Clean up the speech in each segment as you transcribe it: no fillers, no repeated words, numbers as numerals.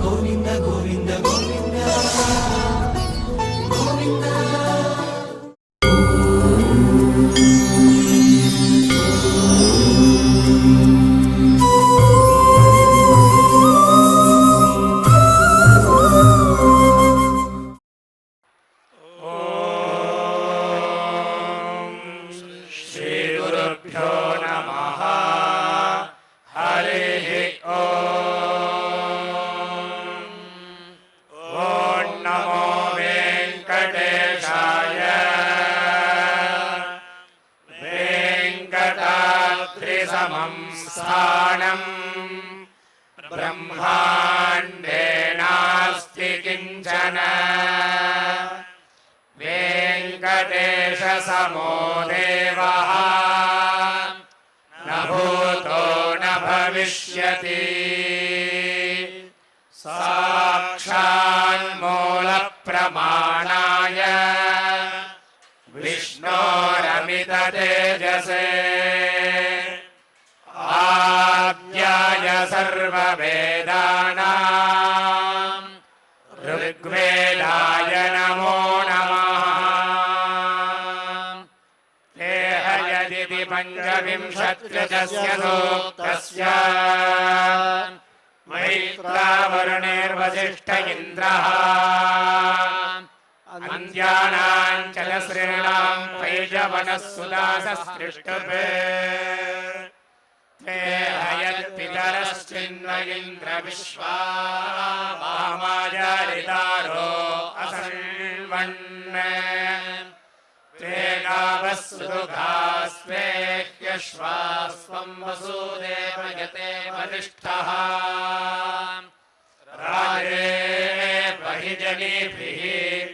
गोविंद गोविंद गोविंद गोविंद। ब्रह्माण्डे नास्ति किञ्चन वेङ्कटेशसमो देवः न भूतो न भविष्यति साक्षान्मूलप्रमाणाय विष्णोरमिततेजसे आद्याय सर्ववेदानां ऋग्वेदाय नमो नमः। तेह यदिति पञ्चविंशत्यस्य सूक्तस्य मैत्रावरुणेर्वसिष्ठ इन्द्रः अन्त्यानां चलश्रेणां पैजवनस्सुदाससृष्टुभे ते हयत्पितरश्चिन्व इन्द्र विश्वा वामाजारितारो असन्वन् ते गावः सुदुघास्वेह्यश्वास्वं वसुदेव यते वरिष्ठः राजे बहिजनीभिः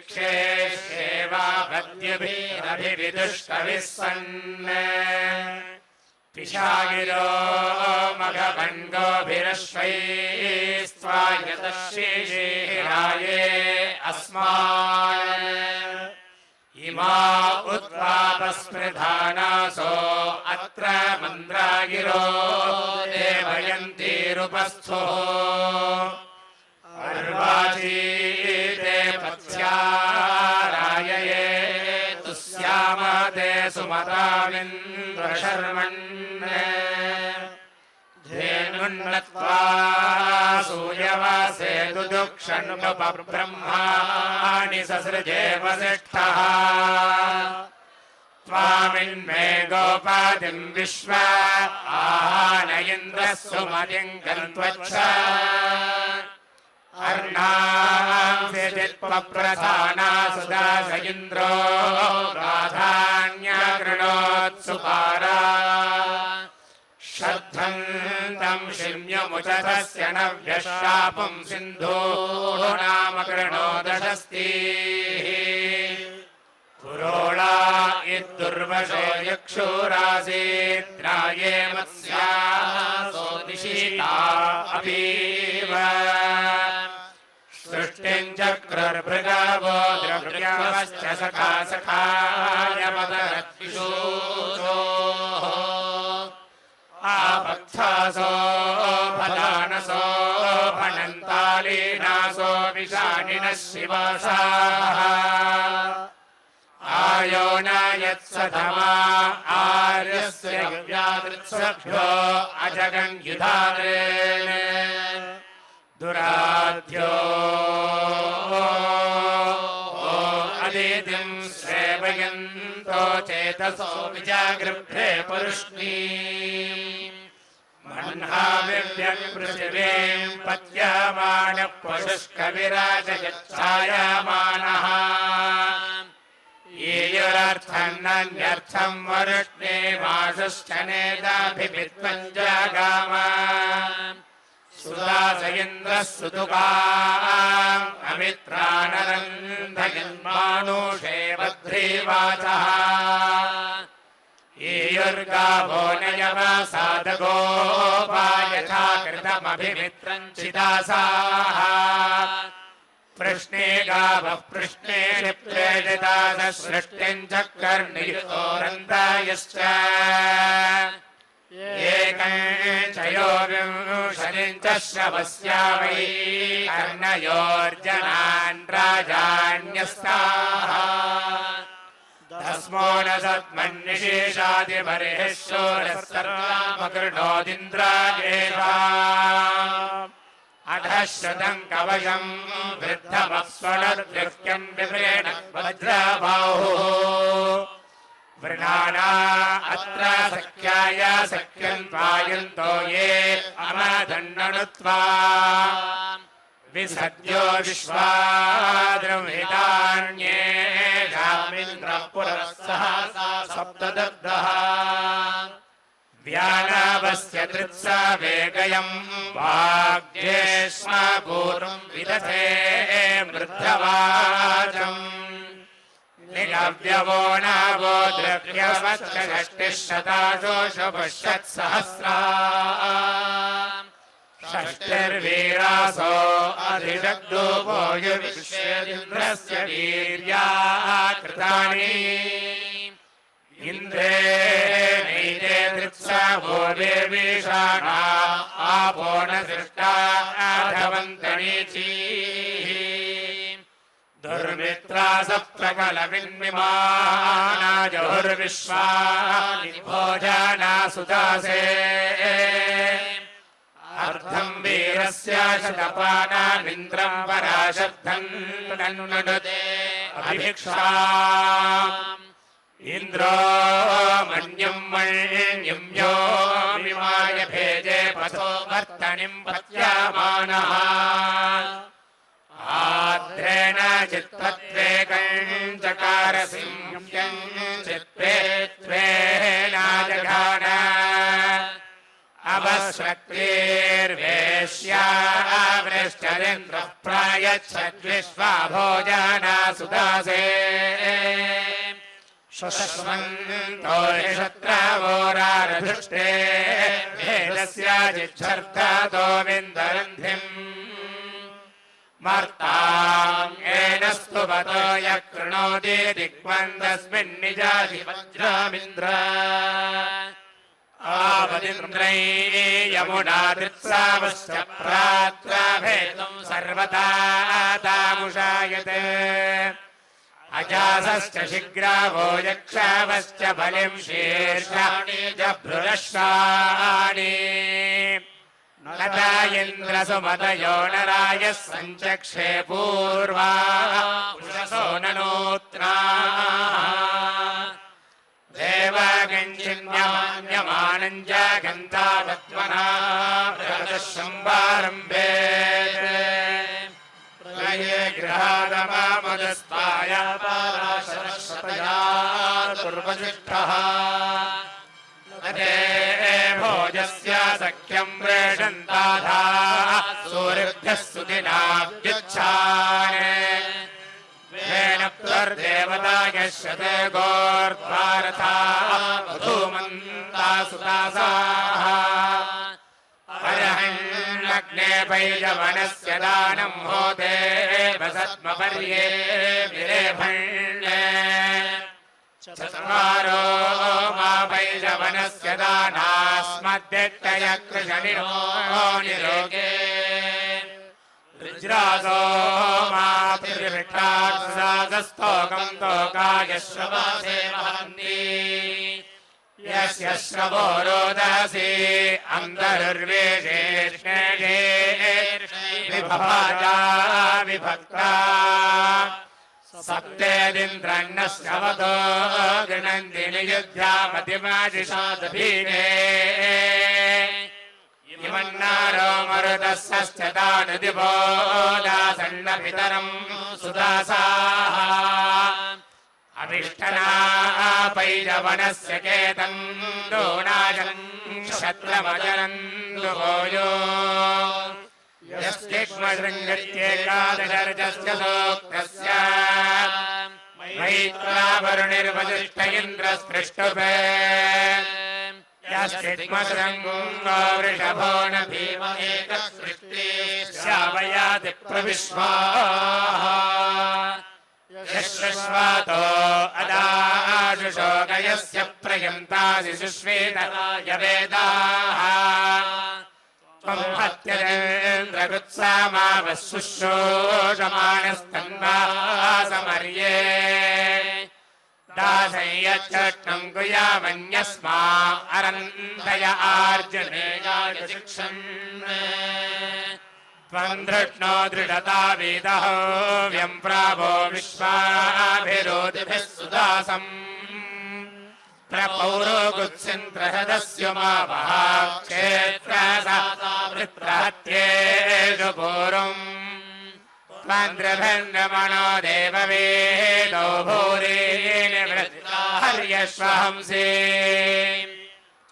क्षेष्येवाभद्युभिरभिविदुष्टभिः सन् पिशागिरो मघवन्गोभिरश्वैस्त्वायतः शीशिराये अस्मान् इमा उत्वापस्मृधानासो अत्र मन्द्रागिरो देवयन्तीरुपस्थो अर्वाचीते पत्स्यारायये तुस्यामते सुमतामिन्द्रशर्मन् धेनुन्नत्वा सूयवासे दुदुक्षन्मुपब्रह्माणि ससृजे वसिष्ठः त्वामिन्मे गोपादिं विश्व आहान इन्द्रः सुमतिं गन्त्वच्छ अर्णांसित्वप्रधाना सुदास इन्द्रो प्राधान्यकृणोत्सुपारा श्रद्धन्तं शिम्यमुचतस्य नव्यशापं सिन्धोः नाम कृणोदशस्तिः पुरोळा इद्दुर्वशो यक्षुरासीत्राये मत्स्यासो निशीता अपीव सृष्टिं चक्रर्भृगवो द्रव्यवश्च सखा सखाय मदरत्विषूतोः आपक्थासो फलानसो फनन्तालीनासो विषाणिनः शिवासाः आयो न यत्सधमा आर्यस्य व्यादृत्सभ्यो अजगन्युधारेण दुराध्यो अदितिं श्रेवयन्तो चेतसो विजागृभ्रे पुरुष्णी मह्नाविव्यं पृथिवीं पत्यमानः पशुष्कविराजयच्छायमानः येयुरर्थं नान्यर्थं वरुष्णेमाशुश्च नेदाभिविद्वं जगाम सुदास इन्द्रः सुतुकाम् अमित्रानरन्धयन्मानुषे बध्रीवाचः येयुर्गावो नयवसादगोपा यथा कृतमभिमित्रं चिदासाः प्रश्ने गावः प्रश्ने प्रेरिताः सृष्टिं चकर्नियोरन्दायश्च एकं च यो शनिम् च श्रवस्या वै कर्णयोर्जनान् राजान्यस्ताः तस्मो न सत्मन्निशेषादिबर्हिः शूरः सर्वमकृणोदिन्द्रायेवा अधः श्रुतम् कवचम् वृद्धमस्वनद्युक्त्यम् विव्रेण वज्रबाहुः वृणाना अत्र सख्याय सख्यम् त्वायन्तो ये अमदन्ननुत्वा विसद्यो विश्वाद्रविदान्येषामिन्द्रः पुरः सहसा सप्तदग्धः व्यानवस्य तृत्सा वेगयम् वाग्येष्म पूर्वम् विदधे मृद्धवाचम् निगव्यवो नावो द्रव्यवश्च षष्टिशताशोषपश्यत्सहस्रा षष्टिर्वीरासो अधिजग्धूपो युविश्वेदिन्द्रस्य वीर्या कृतानि इन्द्रे नैते तृत्सा भूर्विषाणा आपो न सृष्टा आधवन्तनीचीः दुर्मित्रा सप्रकलविन्मिमाना जहुर्विश्वानि भोजना सुदासे अर्धम् वीरस्य शतपानामिन्द्रम् पराशब्दम् ननुननुते अभिक्षाम् इन्द्रो मन्यम् मण्यम् यो विमाय भेजे पथो वर्तनिम् पत्यामानः आद्रेण चित्तत्वेकम् चकार सिंह्यम् चित्ते त्वेनाजघान अवस्वक्तिर्वेश्या वृश्चरिन्द्रः प्रायच्छद्विश्वा भोजना सुदासे शश्वन्तो क्षत्रवोरारधुष्टे भेदस्याजिच्छर्ततो विन्दरन्धिम् मर्ताम् येन स्तुवतो यः कृणोति दिग्वन्दस्मिन्निजाति वज्रामिन्द्र आवदिन्द्रै यमुना तृत्सावश्च प्रात्राभेदम् सर्वथा तामुषायते अजासश्च शिग्रावो यक्षावश्च बलिम् शीर्षाणि जभ्रुरश्वाणि नता इन्द्रसुमतयो नरायः सञ्चक्षे पूर्वा उषसो ननोत्रा देवगञ्चिन्यमान्यमानम् जागन्तावत्वना बृहदः शम्बारम्भे प्रलये गृहादमामदस्ताया पाराशरशतया दुर्वसिष्ठः भोजस्य सख्यम् प्रेषन्ताधा सूर्यभ्यः सुदिनाभ्युच्छाने वेन प्रदेवता यश्यते गोर्ध्वारथा वधूमन्ता सुदासाः अरहन्नग्ने पैजवनस्य दानम् होते वसत्मपर्ये विरेभण्ये चत्वारो मा पैजवनस्य दानास्मद्दिष्टय कृशनिरो निरोगे ऋज्रासो मा पितृभिक्षास्तोकम् तोकाय श्रवासे वहन्ति यस्य श्रवो रोदसी अन्तरुर्वेशेष्णे विभाजा विभक्ता सप्तेदिन्द्रन्नश्रवतो गृणन्ति नियुध्यामतिमाजिषादभीने इमन्नारो मरुतस्य तानुदिभो दासन्नपितरम् सुदासाः अभिष्टना पैजवनस्य केतम् दोणाजम् क्षत्रमजनन्दुभोजो यस्तिग्मशृङ्गत्येकादशर्जस्य सूक्तस्य मैत्रावरुणिर्वसिष्ठ इन्द्रस्पृष्टुपे यस्तिग्मशृङ्गो वृषभो न भीम एकसृष्टिश्यावयाति प्रविश्वाः यश्वातो अदाशुशोकयस्य प्रयन्तासि सुश्वेतराय वेदाः त्वम् जगुत्सामावः शुश्रूषमाणस्तन्वासमर्ये दासय्यच्छट्नं गुयामन्यस्मा अरन्दय आर्जुनेयाय शिक्षन् त्वं धृष्णो दृढता वेदः व्यम्प्रावो विश्वाभिरोधिभिः सुदासम् प्रपौरो गुत्सिन्त्रहदस्युमावः क्षेत्रसावृत्रहत्येषु पूर्वम् त्वन्द्रभन्नमणो देववेदो भूरिनिवृत्ता हर्यश्वहंसि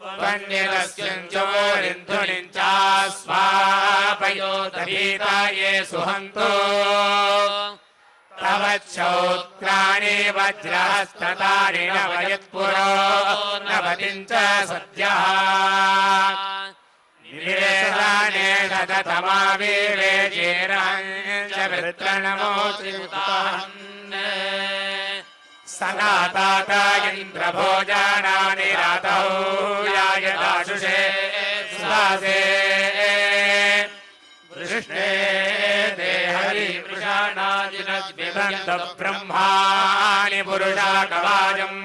त्वन्निरस्युञ्चोरिन्धुनिञ्चास्वापयोधीता ये सुहन्तो तव चौत्राणि वज्रहस्ततारिण वयत्पुरो नवतिं च सद्यः निवेदाने ददतमाविवेचेरञ्च वृत्रणमोचितान् सनातात इन्द्रभोजानानि रातौ यायदाशुषे सुदासे वृष्णे देहरि वृषाणाजिनद्विबन्ध ब्रह्माणि पुरुषाकवाजम्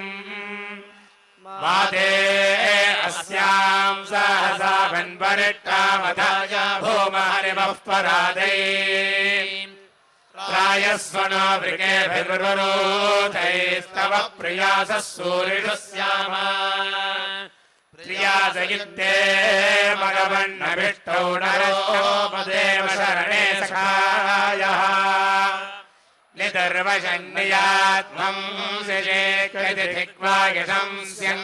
माते अस्यां सहसा वन्परिट्टावधाय भूमहरिवः परादै प्रायस्वनो वृकेभिर्वरोधैस्तव प्रियासः सूरिषु स्याम प्रियासयुक्ते मगवन्नभिष्टौ नरोपदेव शरणे सखायः निदर्वशन्नियात्मं सिजे कृतिधिक्वायशं स्यं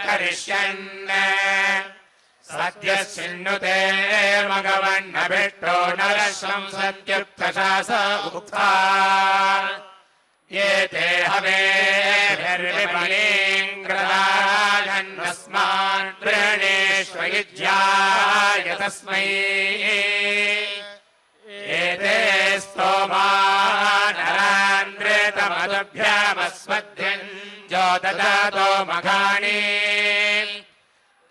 करिष्यन् सद्यश्चिन्नुते मगवन्नभिष्टो नरश्वं सत्युक्तशास उक्ता ये ते हवेभिर्विपणीङ्ग्रदाशन्नस्मान् प्रणेष्वयुज्याय तस्मै एते स्तोमा नरान्द्रेतमदभ्यामस्मध्यञ्जोददातो मघानि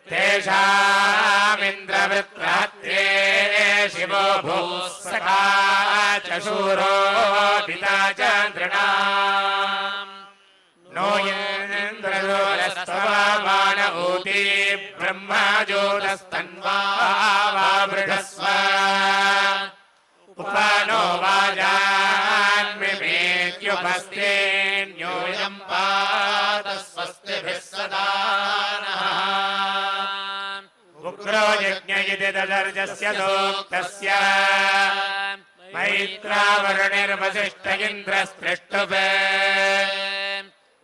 तेषामिन्द्रवृत्रहत्रे शिवो भूः सखा च शूरो पिता च नृणाम् नो इन्द्रजोरस्तवामान ऊती ब्रह्मजोदस्तन्वा वावृढस्व उपानो वाजान्विमेत्युपस्तेऽन्योऽयं पात स्वस्तिभिः सदा नः उग्रो यज्ञ इति ददर्जस्य सूक्तस्य मैत्रावरुणिर्वसिष्ठ इन्द्रस्पृष्टुपे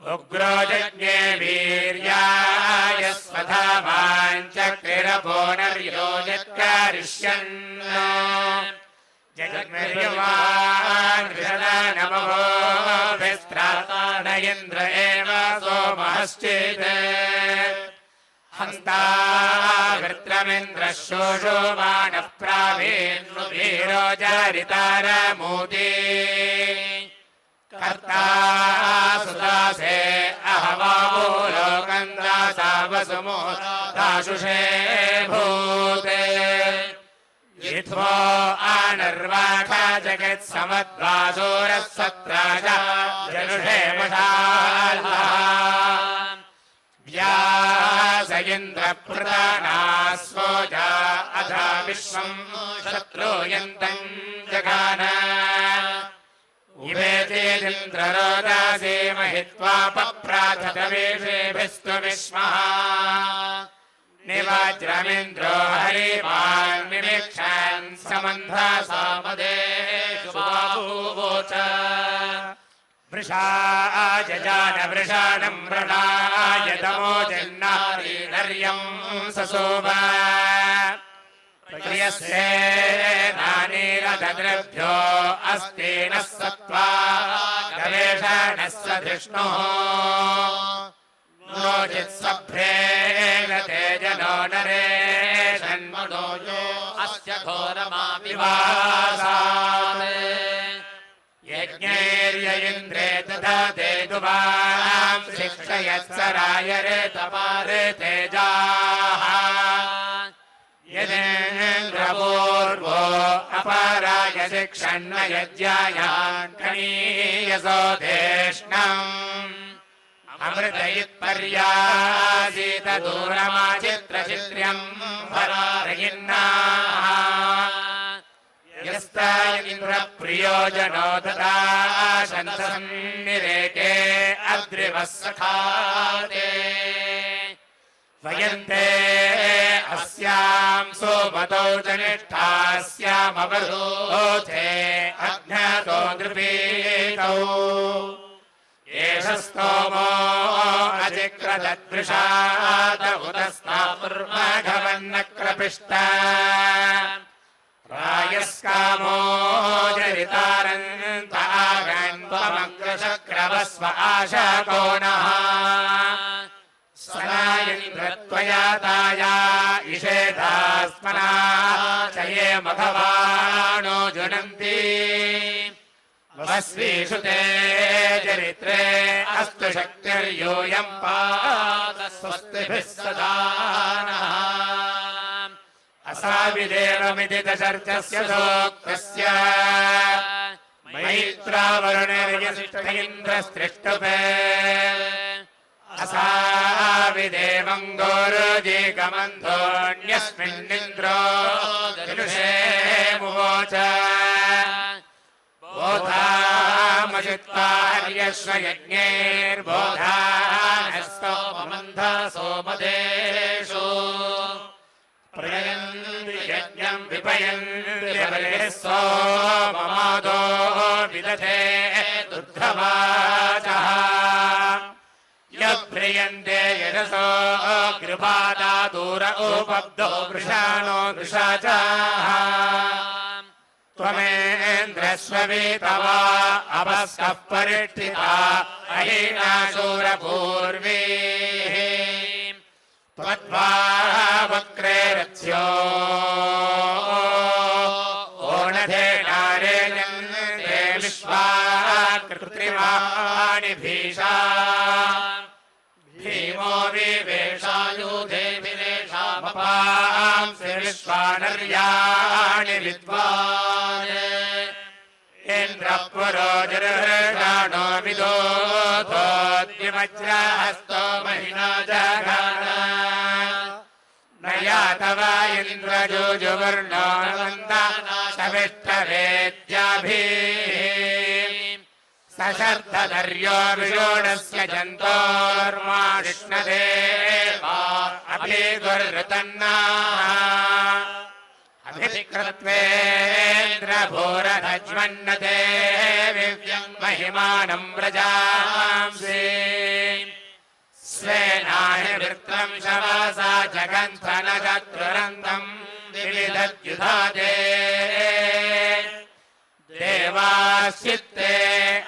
उग्रो यज्ञे वीर्याय स्वधामाञ्चक्रिरपोनर्यो यत्कारिष्यन् जगन्मर्यमान् नमो विस्त्राता न इन्द्र एव सोमश्चेत् हस्ता वृत्रमिन्द्रः शोषोमानः प्रावेन्वीरो जारितारमूते कर्ता सुदासे अहवावो लोकन्दासा वसुमो दाशुषे भूते यित्वो आनर्वाखा जगत्समद्वासोरः सत्राजा जनुषे मशाल्हा व्यास इन्द्रप्रदानास्वोजा अथा विश्वं शत्रूयन्तम् जगान इमे चेदिन्द्ररोदासे महित्वा पप्राथतवेषेभिस्तु विश्वः निवाज्रमिन्द्रो हरिमान् निवीक्षन् समन्धा सामदेषु बाहूवोच वृषाजजान वृषाणं व्रणाय तमो जन्नारी नर्यं ससोम प्रियस्येनानीरदद्रभ्यो अस्ति नः सत्त्वा गवेषणः सधिष्णुः नोचित्सभ्रेण तेजनो नरेशन्मनो यो अस्य घोरमाविवासात् यज्ञैर्य इन्द्रे ददाते दुवां शिक्षयत्सराय रेतपारे तेजाः यदेन्द्रपूर्वो अपा यज्ञायान् कणीयसो देष्णम् अमृतयित्पर्यासीत दूरमाचित्रचित्र्यम् भरारयिन्नाः यस्ता इन्द्रप्रियोजनो ददा शन्तसन्निरेके अद्रिवः सखाते वयन्ते अस्यां सोमतो जनिष्ठास्यामवरोधे अज्ञातो नृपीतौ एष स्तोमो अचिक्रदद्वृषाद उदस्तापुर्माघवन्नक्रपिष्ट रायस्कामो जरितारन्तागन्त्वमग्रशक्रवस्व आशाको नः सनायन्द्रत्वयाताया इषेधास्मना च ये मघवाणो जुनन्ति वस्वीषु ते चरित्रे अस्तु शक्तिर्यूयम् पात स्वस्तिभिः सदा नः असाविदेवमिति दशर्चस्य सोक्तस्य मैत्रावरुणेर्यसिष्ठ इन्द्रस्त्रिष्टुपे असाविदेवं गोरुजीकमन्धोऽन्यस्मिन्निन्द्रो दृशे मुवोच बोधामजित्वार्यश्व यज्ञैर्बोधानस्तोमन्धा सोमदेषु प्रयन्ति यज्ञं विपयन्ति सोममादो विदधे दुर्धवाचः यप्रियन्ते यशसो गृहादा दूर उपब्धो वृषाणो वृषाचाः त्वमेन्द्रस्ववीतवा अपस्कः परिष्ठिता अहीनाशूरपूर्वीः त्वद्वावक्रे रथ्यो ओणधेनारेजन्ते विश्वा कृत्रिमाणि भीषा भीमो विवेशायुधे विवेशामपांसि विश्वानर्याणि विद्वान् इन्द्रः पुरोजर्षाणो विदोधोद्विवज्रहस्तो महिना जगान न यातव इन्द्रजुजुवर्णो नवन्दाशविष्टवेद्याभिः सशर्धधर्यो विषोणस्य जन्तोर्मादिष्णदेवा अभिगुर्ऋतन्नाः अभिकृत्वेन्द्रभूरधज्मन्नते विव्यम् महिमानं व्रजांसि स्वेनाहिवृत्तं शवासा जगन्थनशत्रुरन्तम् विविधद्युधाते देवाश्चित्ते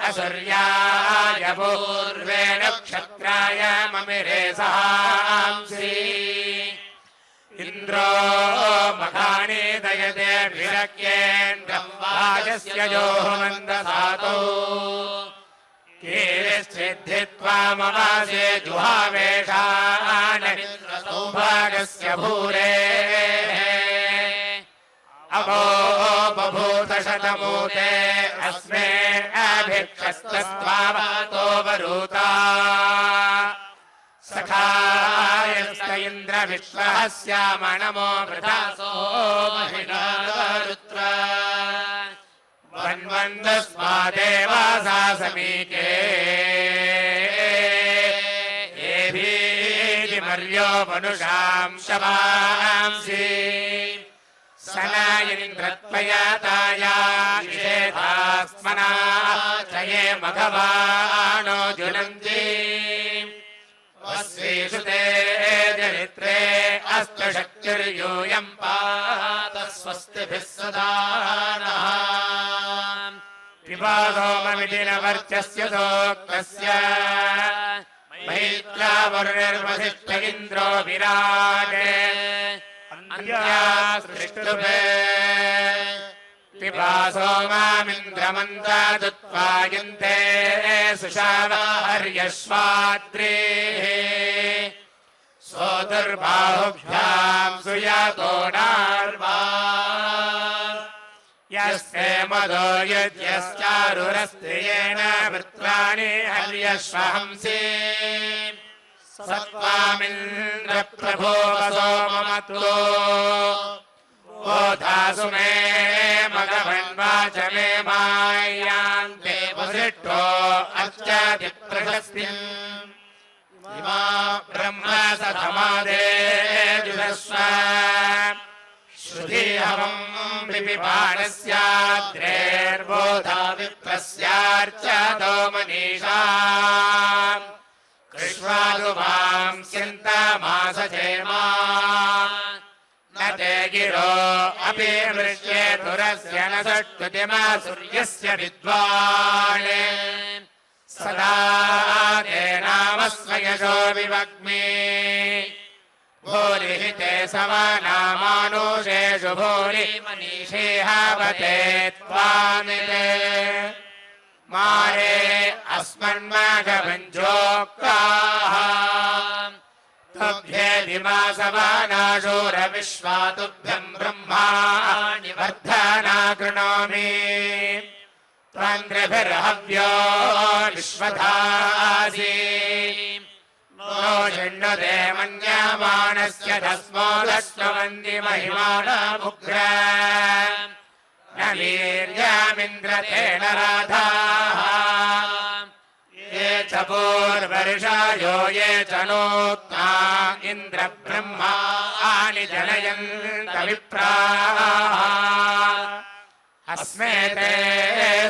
असुर्याय पूर्वेण क्षत्राय ममिरे सहांसि इन्द्रो मघानि दयते विरक्येन्द्रं वाजस्य योः मन्दसातौ कीरिश्चिद्धित्वामवासे जुहावेशान सौभागस्य भूरेः अवो बभूत शतमूते अस्मे अभिक्षस्तस्त्वावतो वरूता सखायस्त इन्द्र विश्वः स्याम नमो वृथासो महिना रुत्र वन्वन्दस्मादेवासा समीके एभीतिमर्यो मनुषां शवांसि सनायिन्द्रत्वयाताया इषेधास्मना च ये मघवाणो जुनन्ति वस्वीषु ते चरित्रे अस्तु शक्तिर्यूयं पात स्वस्तिभिः सदा नः पिबासोममिति न वर्चस्य सोक्तस्य मैत्रावरुणिर्वसिष्ठ इन्द्रो विराट अन्त्यासृष्टुभे पिबासो मामिन्द्रमन्दादुत्वायन्ते सुशावार्यश्वाद्रेः सोदुर्बाहुभ्यां सुयातो नार्वा यस्य हेमदो यज्ञश्चारुरस्त्रियेण वृत्राणि हर्यश्वहंसि सत्त्वामिन्द्रप्रभो वसो ममतो ओधासु मे मघवन्वाच मे मायान्ते वसिष्ठो अर्चाति प्रशस्तिम् इमा ब्रह्म सधमादे जुषस्व श्रुतिहवम् विपिपाणस्याद्रेर्बोधा विप्रस्यार्चतो मनीषा कृष्वादुवां स्यन्तमासचेमा न ते गिरो अपि मृष्येतुरस्य न षट्टुतिमा सूर्यस्य विद्वान् सदा ते नामस्व यशो विवग्मि भूरिः ते समानामानुषेषु भूरि मनीषेहावते त्वामिते मारे अस्मन्माघवञ्जोक्ताः तुभ्येदिमा समानाशूरविश्वा तुभ्यम् ब्रह्माणि वर्धना कृणोमि त्वन्द्रिभिर्हव्यो विश्वधासि नो शृण्वते मन्यमानस्य तस्मोदश्वन्ति महिमानमुग्र न वीर्यामिन्द्रतेन राधाः ये च पूर्वर्षायो ये च नोक्ता इन्द्रब्रह्माणि जनयन्त विप्राः अस्मे ते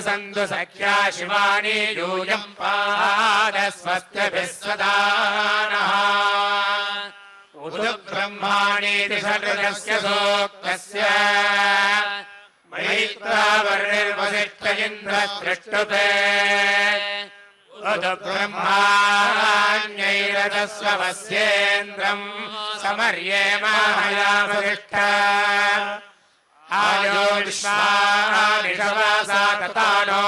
सन्तु सख्या शिवानि यूयं पादस्वस्त्यभिः स्वदा नः उदु ब्रह्माणीति षड्रजस्य सूक्तस्य मैत्रावर्णिर्वसिष्ठ इन्द्रदृष्टुते उदु ब्रह्माण्यैरजस्वस्येन्द्रम् समर्ये माहयावसिष्ठ आयो विश्वानिषवासा ततानो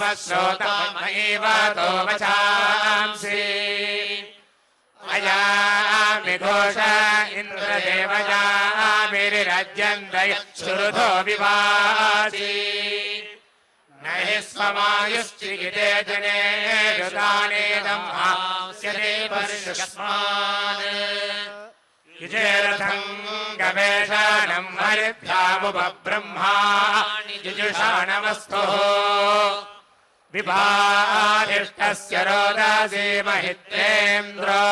वश्रोतमैवतो वचांसि अयामि घोष इन्द्रदेवयामिरिरज्यन्दय श्रुधो विवासि न हि स्वमायुश्चिगिते जने युधानेदम् हास्यते वर्षस्मान् युजेरथम् गवेषाणम् हरिभ्यामुपब्रह्माणि जुजुषाणमस्तुः विभाधिष्ठस्य रोदसी महित्रेन्द्रो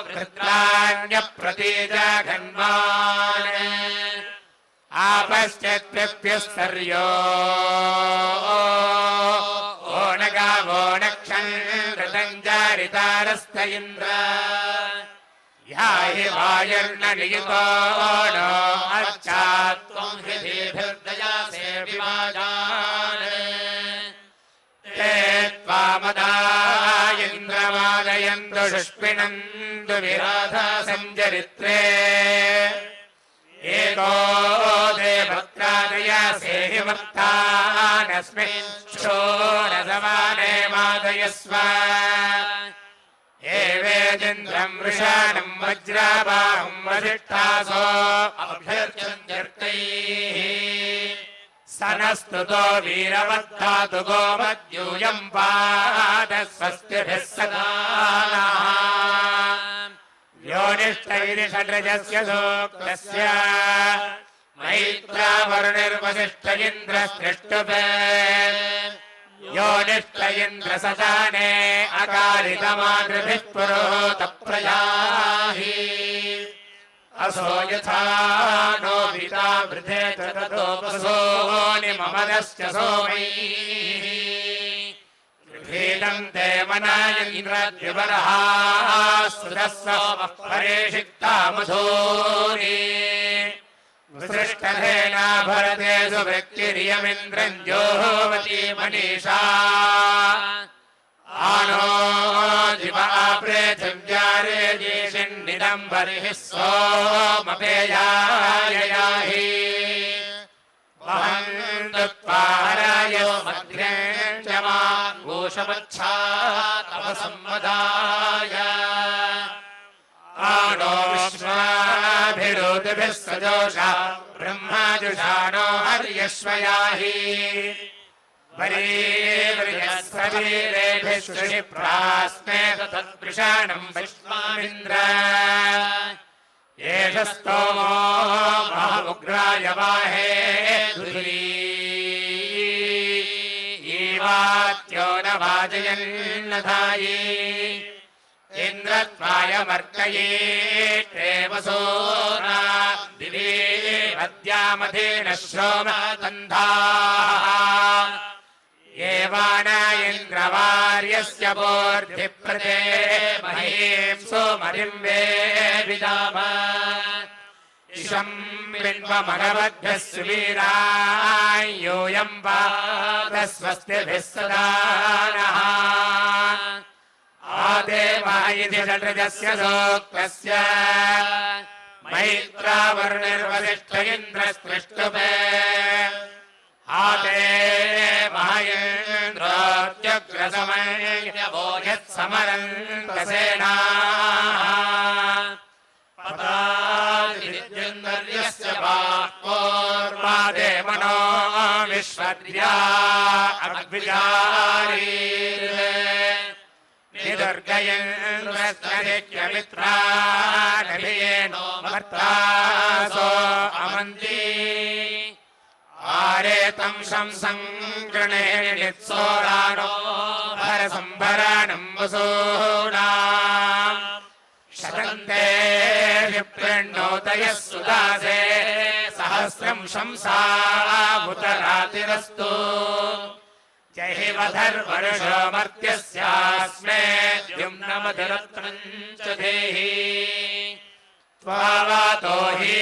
वृत्राण्यप्रतीजघन्वान् आपश्चित्प्यस्तर्यो ओ न गावो नक्षन्द्रतञ्जारितारस्त इन्द्र याहि वायुर्न नियुतो नो अर्चात्त्वं हृदिभिर्दयासे विवाजान् ते त्वामदा इन्द्रमादयन्तु शुष्पिणन्तु विराधा सञ्चरित्रे एको देवत्रादयासे हि वर्तानस्मिन् क्षोरसमाने मादयस्व एवेदिन्द्रम् वृषाणम् वज्राबाहुम् वसिष्ठासो अभ्यर्चन्त्यर्कैः सनस्तुतो वीरवद्धातु गोमद्यूयम् पादस्वस्तिभिः सदा नः योनिष्ठ इति षड्रजस्य सूक्तस्य मैत्रावरुणिर्वसिष्ठ इन्द्रस्त्रिष्टुपे योनिष्ठ इन्द्र सजाने अकारितमातृभिः पुरोत प्रयाहि असो यथा नो पिता वृधे च ततोपसोनि ममदश्च सोमैः गृहीतम् ते मनाय इन्द्रद्विवरः सुरः सोमः परेषिक्ता मधूनि सृष्टधेना भरते सुवृत्तिरियमिन्द्रम् जोहोवती मनीषा आनो दिवा पृथिव्यारे जीषिन्निदम् बर्हिः सोमपेयाययाहि वहन्तु त्वारायो मध्रेण च माङ्गूषमच्छा तव संवदाय आनो विश्वाभिरुत भूतिभिः सजोषा ब्रह्माजुषाणो हर्यश्वयाहि वरीर्यस्वीरेभिः शुशिप्रास्मे तत्वृषाणम् विश्वामिन्द्र एष स्तोमो महामुग्राय वाहे ईवात्यो न वाजयन्नधायि इन्द्रत्वाय मर्कयेत्ते वसूना दिवे अद्यामधेन श्रोमतन्धाः येवान इन्द्रवार्यस्य बोर्धिप्रते महीं सोमरिं वेविदाम इशं बिन्वमगवद्भ्यः सुवीराय यूयं पादस्वस्तिभिः सदा नः आदेवायिधि षड्रजस्य सूक्तस्य मैत्रावर्णिर्वसिष्ठ इन्द्रस्पृष्टुपे आदे महेन्द्रोद्यग्रसमयत्समरन्तसेनाः पदादिन्द्र्यस्य बाह्वोर्वादे मनो विश्वद्या अग्विजारीरे निदुर्गयेन्द्रस्त्रिक्यमित्रानभियेनो मर्तासो अमन्ति आरेतं शंसं गृणेनित्सोराणो भरसंभरणं वसूनाम् शतन्ते विप्रणोदयः सुदासे सहस्रं शंसामुतरातिरस्तु जहिवधर्वर्षो मर्त्यस्यास्मे द्युम्नमधुरत्नं च देहि त्वावातो हि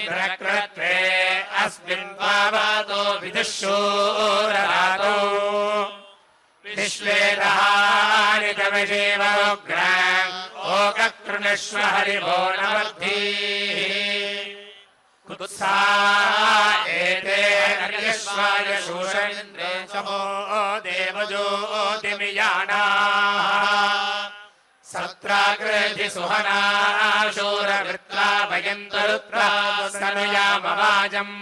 ग्रक्रत्वे अस्मिन् त्वावातो विदुःशूररातो विश्वेदहानि तमशिवोग्रम् ओककृणश्व हरिवो नवद्भिः कुत्सा एते हर्यश्वाय शूषेन्द्रे समो देवज्योतिमियानाः सत्राग्रधि सुहना शूरवृत्रा भयन्तरुत्रा सनुयामवाजम्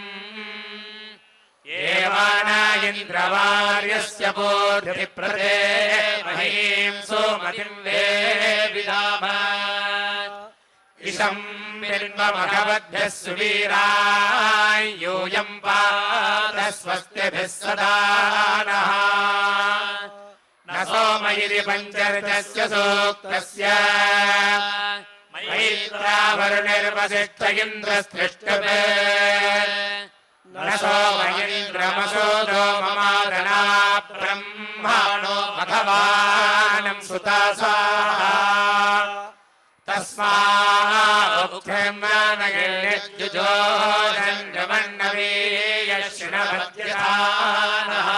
एवान इन्द्रवार्यस्य बोधिप्रदे महीं सोमतिं वेविदाम इशं बिन्वमघवद्भ्यः सुवीराय यूयं पादस्वस्तिभिः सदा नः न सोमयिरि पञ्चर्जस्य सूक्तस्य मैत्रावर्णिर्वसिष्ठ इन्द्रस्पृष्टुपे न सोमयिन्द्रमसोदो ममादना ब्रह्माणो मघवानं सुतासाः तस्माजुजोषन्नवीयश्रिणवद्यथानः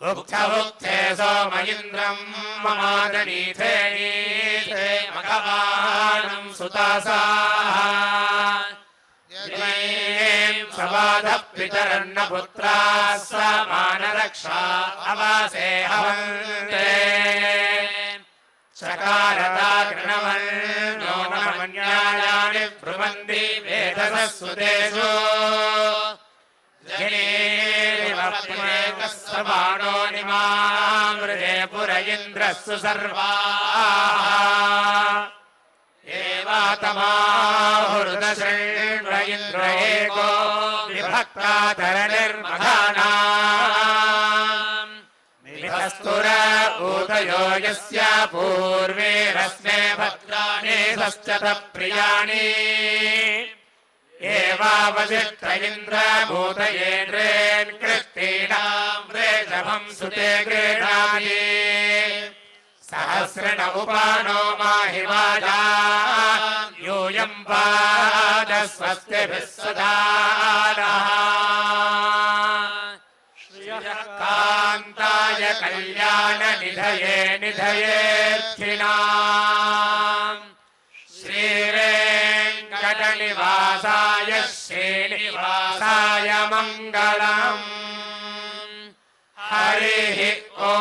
उक्थे सोम इन्द्रं ममादनीथे नीथे मघवानं सुतासाः सवादः पितरन्न पुत्राः समानरक्षा अवासे हवन्ते चकारता गृणवन्नो नमन्यायानि ब्रुवन्ति वेदसः सुतेषु जनेकस्समानो निमामृते पुर इन्द्रस्सु सर्वाः एवातमाहुरुदशृण्व इन्द्र एको विभक्ताधरणिर्मघानाम् मिहस्तुर ऊतयो यस्य पूर्वेरस्मे भद्राणि षश्चत प्रियाणि एवावसिष्ठ इन्द्र भूतयेन्द्रेन् कृष्टीनां वृषभं सुते गृह्णाति सहस्रण उपानो माहिवाजा यूयं पादस्वस्तिभिः सदा नः कान्ताय कल्याण निधये निधयेऽर्थिनाम् श्रीवेङ्कटनिवासाय श्रीनिवासाय मङ्गलम् हरिः ॐ